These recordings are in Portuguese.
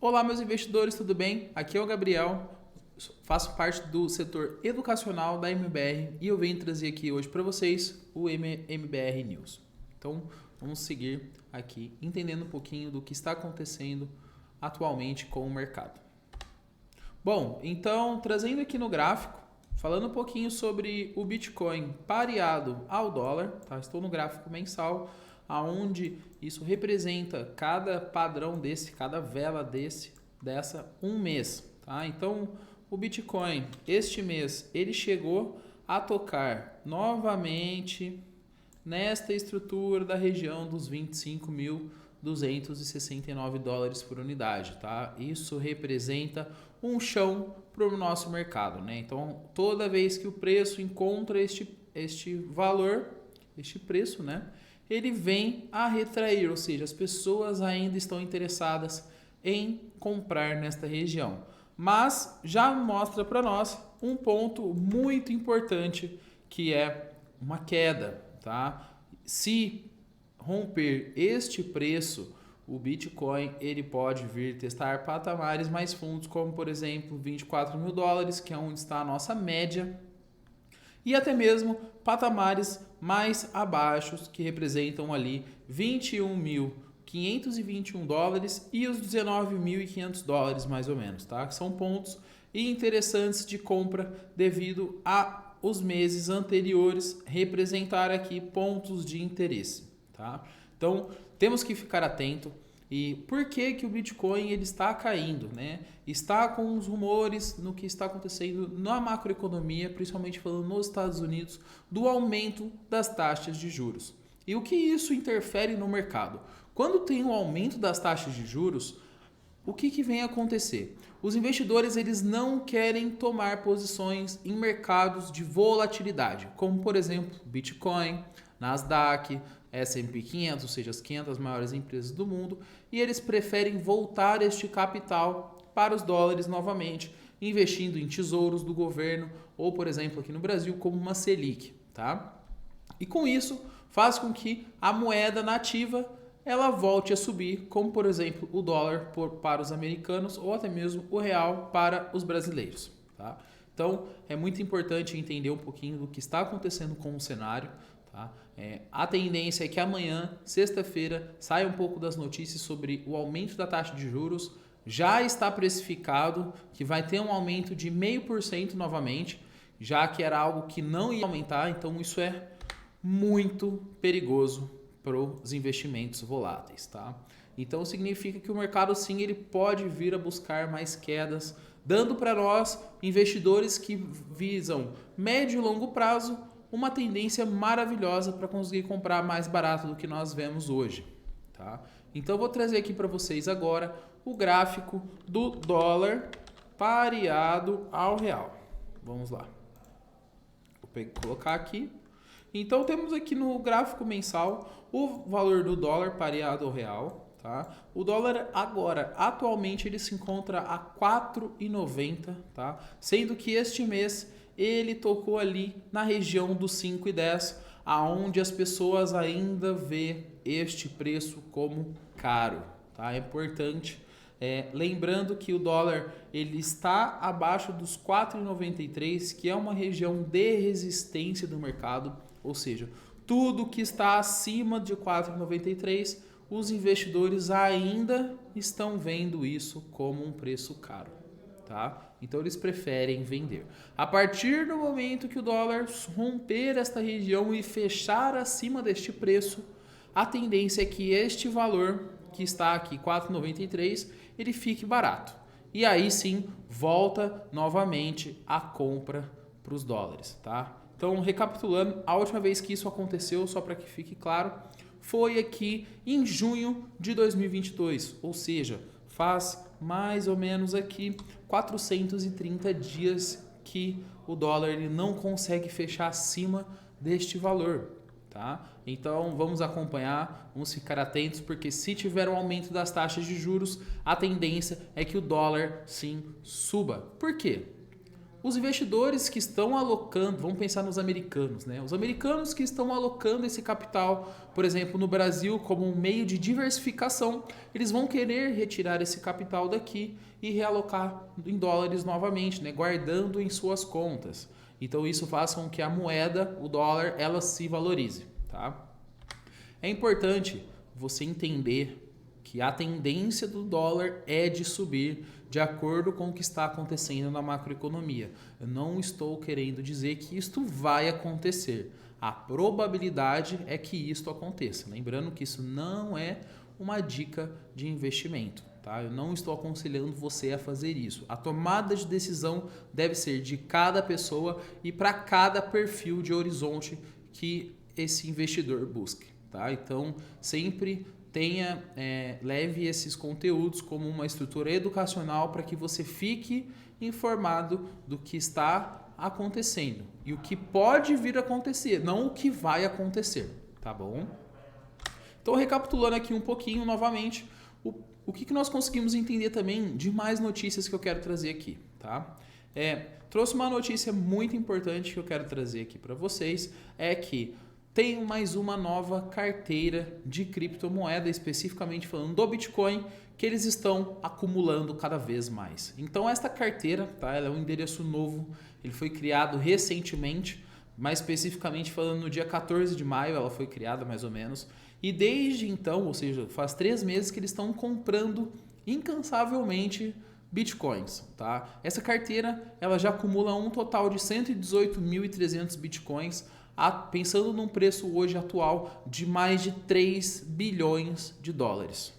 Olá, meus investidores, tudo bem? Aqui é o Gabriel, faço parte do setor educacional da MBR e eu venho trazer aqui hoje para vocês o MBR News. Então, vamos seguir aqui entendendo um pouquinho do que está acontecendo atualmente com o mercado. Bom, então, trazendo aqui no gráfico, falando um pouquinho sobre o Bitcoin pareado ao dólar, tá? Estou no gráfico mensal, aonde isso representa cada padrão desse, cada vela dessa um mês, tá? Então, o Bitcoin este mês ele chegou a tocar novamente nesta estrutura da região dos 25.269 dólares por unidade, tá? Isso representa um chão para o nosso mercado, né? Então, toda vez que o preço encontra este valor, este preço, né? Ele vem a retrair, ou seja, as pessoas ainda estão interessadas em comprar nesta região. Mas já mostra para nós um ponto muito importante, que é uma queda, tá? Se romper este preço, o Bitcoin ele pode vir testar patamares mais fundos, como por exemplo 24 mil dólares, que é onde está a nossa média, e até mesmo patamares mais abaixos, que representam ali 21.521 dólares e os 19.500 dólares mais ou menos, tá? Que são pontos interessantes de compra devido a os meses anteriores representar aqui pontos de interesse, tá? Então, temos que ficar atento. E por que que o Bitcoin ele está caindo, né? Está com os rumores no que está acontecendo na macroeconomia, principalmente falando nos Estados Unidos, do aumento das taxas de juros. E o que isso interfere no mercado? Quando tem um aumento das taxas de juros, o que vem a acontecer? Os investidores eles não querem tomar posições em mercados de volatilidade, como por exemplo Bitcoin, Nasdaq, S&P 500, ou seja, as 500 maiores empresas do mundo, e eles preferem voltar este capital para os dólares novamente, investindo em tesouros do governo ou, por exemplo, aqui no Brasil, como uma Selic, tá? E com isso, faz com que a moeda nativa ela volte a subir, como por exemplo o dólar para os americanos ou até mesmo o real para os brasileiros, tá? Então, é muito importante entender um pouquinho do que está acontecendo com o cenário. Tá? A tendência é que amanhã, sexta-feira, saia um pouco das notícias sobre o aumento da taxa de juros. Já está precificado que vai ter um aumento de 0,5% novamente, já que era algo que não ia aumentar, então isso é muito perigoso para os investimentos voláteis. Tá? Então significa que o mercado sim ele pode vir a buscar mais quedas, dando para nós, investidores que visam médio e longo prazo, uma tendência maravilhosa para conseguir comprar mais barato do que nós vemos hoje, tá? Então eu vou trazer aqui para vocês agora o gráfico do dólar pareado ao real. Vamos lá. Vou colocar aqui. Então temos aqui no gráfico mensal o valor do dólar pareado ao real, tá? O dólar agora, atualmente, ele se encontra a 4,90, tá? Sendo que este mês ele tocou ali na região dos 5,10, aonde as pessoas ainda vê este preço como caro, tá? É importante, lembrando que o dólar ele está abaixo dos 4,93, que é uma região de resistência do mercado, ou seja, tudo que está acima de 4,93, os investidores ainda estão vendo isso como um preço caro, tá? Então eles preferem vender. A partir do momento que o dólar romper esta região e fechar acima deste preço, a tendência é que este valor que está aqui, 4,93, ele fique barato. E aí sim, volta novamente a compra para os dólares, tá? Então, recapitulando, a última vez que isso aconteceu, só para que fique claro, foi aqui em junho de 2022, ou seja, faz mais ou menos aqui 430 dias que o dólar ele não consegue fechar acima deste valor, tá? Então vamos acompanhar, vamos ficar atentos, porque se tiver um aumento das taxas de juros, a tendência é que o dólar sim suba. Por quê? os investidores que estão alocando, vamos pensar nos americanos, né? Os americanos que estão alocando esse capital, por exemplo, no Brasil, como um meio de diversificação, eles vão querer retirar esse capital daqui e realocar em dólares novamente, né? Guardando em suas contas. Então isso faz com que a moeda, o dólar, ela se valorize, tá? É importante você entender que a tendência do dólar é de subir de acordo com o que está acontecendo na macroeconomia. Eu não estou querendo dizer que isto vai acontecer. A probabilidade é que isto aconteça. Lembrando que isso não é uma dica de investimento, tá? Eu não estou aconselhando você a fazer isso. A tomada de decisão deve ser de cada pessoa e para cada perfil de horizonte que esse investidor busque, tá? Então, sempre leve esses conteúdos como uma estrutura educacional para que você fique informado do que está acontecendo e o que pode vir a acontecer, não o que vai acontecer, tá bom? Então, recapitulando aqui um pouquinho novamente, o que nós conseguimos entender também de mais notícias que eu quero trazer aqui, tá? Trouxe uma notícia muito importante que eu quero trazer aqui para vocês, é que tem mais uma nova carteira de criptomoeda, especificamente falando do Bitcoin, que eles estão acumulando cada vez mais. Então esta carteira, tá, ela é um endereço novo, ele foi criado recentemente, mais especificamente falando no dia 14 de maio, ela foi criada mais ou menos, e desde então, ou seja, faz 3 meses que eles estão comprando incansavelmente Bitcoins, tá? Essa carteira, ela já acumula um total de 118.300 Bitcoins, pensando num preço hoje atual de mais de 3 bilhões de dólares.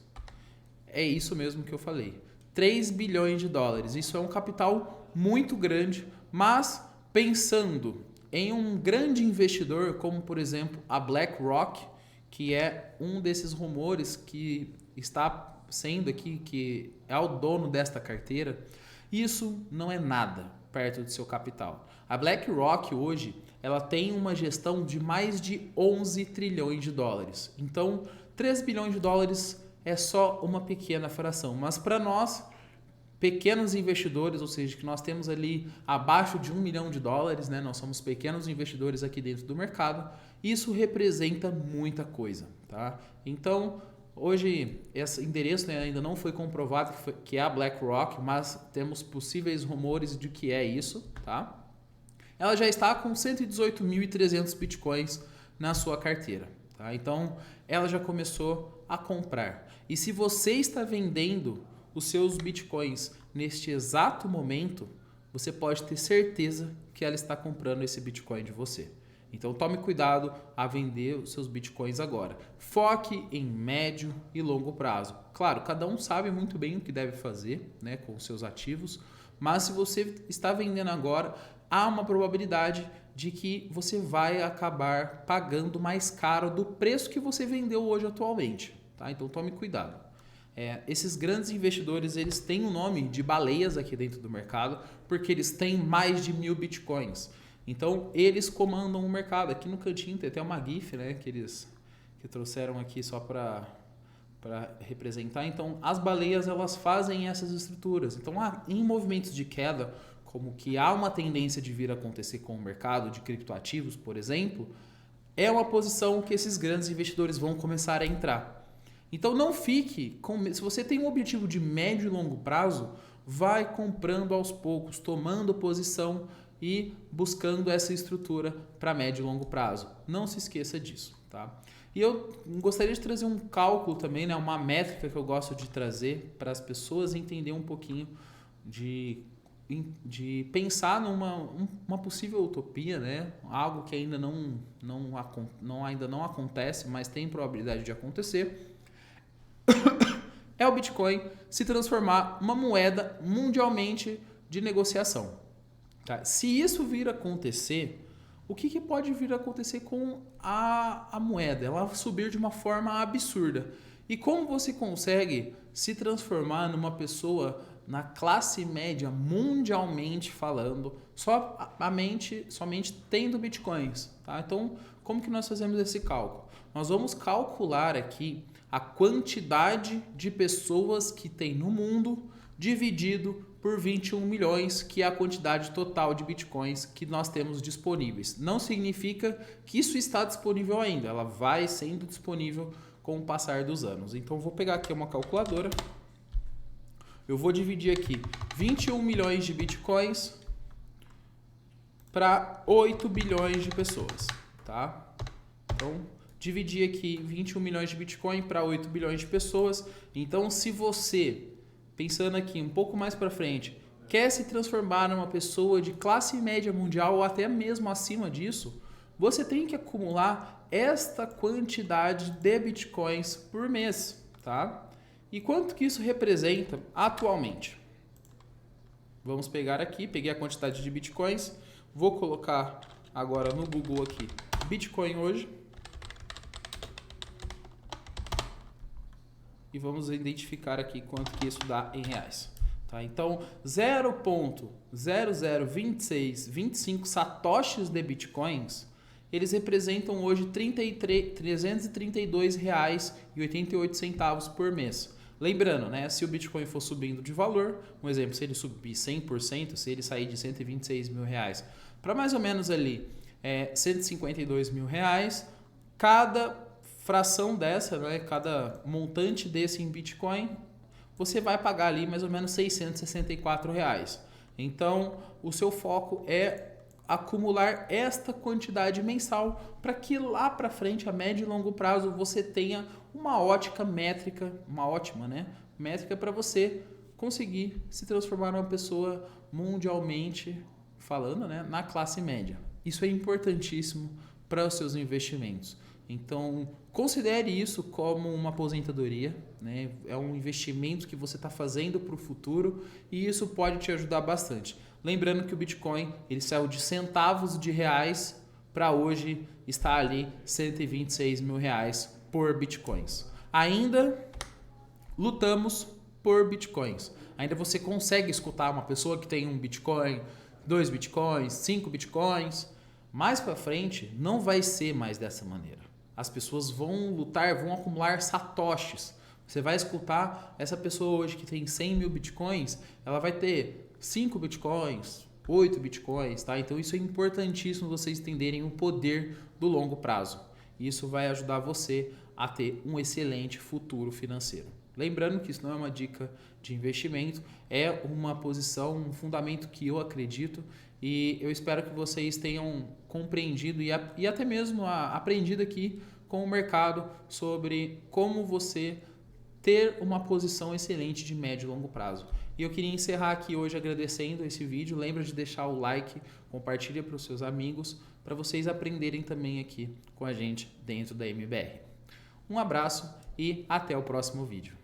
É isso mesmo que eu falei. 3 bilhões de dólares. Isso é um capital muito grande, mas pensando em um grande investidor, como por exemplo a BlackRock, que é um desses rumores que está sendo aqui, que é o dono desta carteira, isso não é nada perto do seu capital. A BlackRock hoje, ela tem uma gestão de mais de 11 trilhões de dólares. Então, 3 bilhões de dólares é só uma pequena fração. Mas para nós, pequenos investidores, ou seja, que nós temos ali abaixo de 1 milhão de dólares, né? Nós somos pequenos investidores aqui dentro do mercado, isso representa muita coisa, tá? Então, hoje, esse endereço, né, ainda não foi comprovado que é a BlackRock, mas temos possíveis rumores de que é isso, tá? Ela já está com 118.300 Bitcoins na sua carteira, tá? Então, ela já começou a comprar. E se você está vendendo os seus Bitcoins neste exato momento, você pode ter certeza que ela está comprando esse Bitcoin de você. Então, tome cuidado a vender os seus Bitcoins agora. Foque em médio e longo prazo. Claro, cada um sabe muito bem o que deve fazer, né, com os seus ativos, mas se você está vendendo agora, há uma probabilidade de que você vai acabar pagando mais caro do preço que você vendeu hoje atualmente, tá? Então tome cuidado. Esses grandes investidores, eles têm o nome de baleias aqui dentro do mercado porque eles têm mais de 1.000 Bitcoins. Então eles comandam o mercado. Aqui no cantinho tem até uma GIF, né, que trouxeram aqui só para representar. Então as baleias, elas fazem essas estruturas. Então em movimentos de queda, como que há uma tendência de vir a acontecer com o mercado de criptoativos, por exemplo, é uma posição que esses grandes investidores vão começar a entrar. Então não fique se você tem um objetivo de médio e longo prazo, vai comprando aos poucos, tomando posição e buscando essa estrutura para médio e longo prazo. Não se esqueça disso, tá? E eu gostaria de trazer um cálculo também, né, uma métrica que eu gosto de trazer para as pessoas entenderem um pouquinho de pensar numa possível utopia, né? Algo que ainda não acontece, mas tem probabilidade de acontecer. É o Bitcoin se transformar uma moeda mundialmente de negociação. Tá? Se isso vir a acontecer, o que pode vir a acontecer com a moeda? Ela subir de uma forma absurda. E como você consegue se transformar numa pessoa na classe média mundialmente falando, somente tendo bitcoins, tá? Então, como que nós fazemos esse cálculo? Nós vamos calcular aqui a quantidade de pessoas que tem no mundo dividido por 21 milhões, que é a quantidade total de bitcoins que nós temos disponíveis. Não significa que isso está disponível ainda, ela vai sendo disponível com o passar dos anos. Então vou pegar aqui uma calculadora, eu vou dividir aqui 21 milhões de bitcoins para 8 bilhões de pessoas, tá? Então, dividir aqui 21 milhões de bitcoin para 8 bilhões de pessoas. Então, se você, pensando aqui um pouco mais para frente, quer se transformar numa pessoa de classe média mundial ou até mesmo acima disso, você tem que acumular esta quantidade de bitcoins por mês, tá? E quanto que isso representa atualmente? Vamos pegar aqui, peguei a quantidade de bitcoins, vou colocar agora no Google aqui, Bitcoin hoje. E vamos identificar aqui quanto que isso dá em reais. Tá? Então, 0,002625 satoshis de bitcoins, eles representam hoje R$ 332,88 por mês. Lembrando, né, se o Bitcoin for subindo de valor, um exemplo, se ele subir 100%, se ele sair de 126 mil reais para mais ou menos ali 152 mil reais, cada fração dessa, né, cada montante desse em Bitcoin, você vai pagar ali mais ou menos 664 reais. Então, o seu foco é acumular esta quantidade mensal para que lá para frente, a médio e longo prazo, você tenha uma ótima métrica para você conseguir se transformar numa pessoa mundialmente falando, né, na classe média. Isso é importantíssimo para os seus investimentos. Então, considere isso como uma aposentadoria, né? É um investimento que você está fazendo para o futuro e isso pode te ajudar bastante. Lembrando que o Bitcoin ele saiu de centavos de reais para hoje está ali 126 mil reais por Bitcoins. Ainda lutamos por Bitcoins. Ainda você consegue escutar uma pessoa que tem um Bitcoin, 2 Bitcoins, 5 Bitcoins. Mais para frente não vai ser mais dessa maneira. As pessoas vão lutar, vão acumular satoshis. Você vai escutar essa pessoa hoje que tem 100 mil bitcoins, ela vai ter 5 bitcoins, 8 bitcoins, tá? Então isso é importantíssimo vocês entenderem o poder do longo prazo. Isso vai ajudar você a ter um excelente futuro financeiro. Lembrando que isso não é uma dica de investimento, é uma posição, um fundamento que eu acredito e eu espero que vocês tenham compreendido e até mesmo aprendido aqui com o mercado sobre como você ter uma posição excelente de médio e longo prazo. E eu queria encerrar aqui hoje agradecendo esse vídeo. Lembra de deixar o like, compartilha para os seus amigos, para vocês aprenderem também aqui com a gente dentro da MBR. Um abraço e até o próximo vídeo.